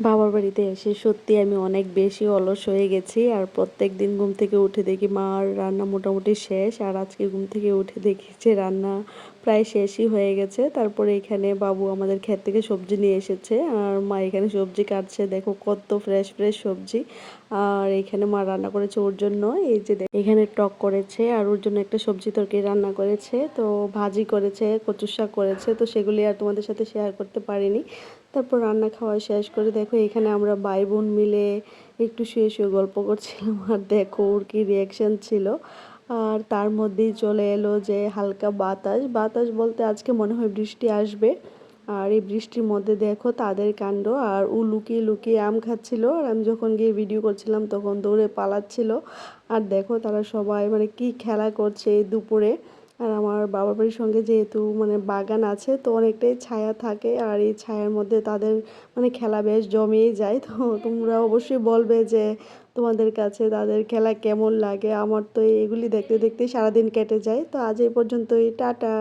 বাবার বাড়িতে এসে সত্যি আমি অনেক বেশি অলস হয়ে গেছি। আর প্রত্যেকদিন ঘুম থেকে উঠে দেখি মার রান্না মোটামুটি শেষ। আর আজকে ঘুম থেকে উঠে দেখি যে রান্না প্রায় শেষই হয়ে গেছে। তারপরে এখানে বাবু আমাদের ক্ষেত থেকে সবজি নিয়ে এসেছে। আর মা এখানে সবজি কাটছে, দেখো কত ফ্রেশ ফ্রেশ সবজি। আর এখানে মা রান্না করেছে ওর জন্য, এই যে এখানে টক করেছে আর ওর জন্য একটা সবজি তরকারি রান্না করেছে, তো ভাজি করেছে, কচু শাক করেছে, তো সেগুলি আর তোমাদের সাথে শেয়ার করতে পারিনি। তারপর রান্না খাওয়া শেষ করে দেখো এখানে আমরা ভাই বোন মিলে একটু শুয়ে শুয়ে গল্প করছিলাম। আর দেখো ওর কি রিয়াকশান ছিল। আর তার মধ্যেই চলে এলো যে হালকা বাতাস বাতাস বলতে আজকে মনে হয় বৃষ্টি আসবে। আর এই বৃষ্টির মধ্যে দেখো তাদের কাণ্ড। আর ও লুকিয়ে লুকিয়ে আম খাচ্ছিল, আর আমি যখন গিয়ে ভিডিও করছিলাম তখন দৌড়ে পালাচ্ছিল। আর দেখো তারা সবাই মানে কি খেলা করছে এই দুপুরে। আর আমার বাবার বাড়ির সঙ্গে যেহেতু মানে বাগান আছে, তো অনেকটাই ছায়া থাকে, আর এই ছায়ার মধ্যে তাদের মানে খেলা বেশ জমেই যায়। তো তোমরা অবশ্যই বলবে যে তোমাদের কাছে তাদের খেলা কেমন লাগে। আমার তো এগুলি দেখতে দেখতে সারাদিন কেটে যায়। তো আজ এই পর্যন্তই, টাটা।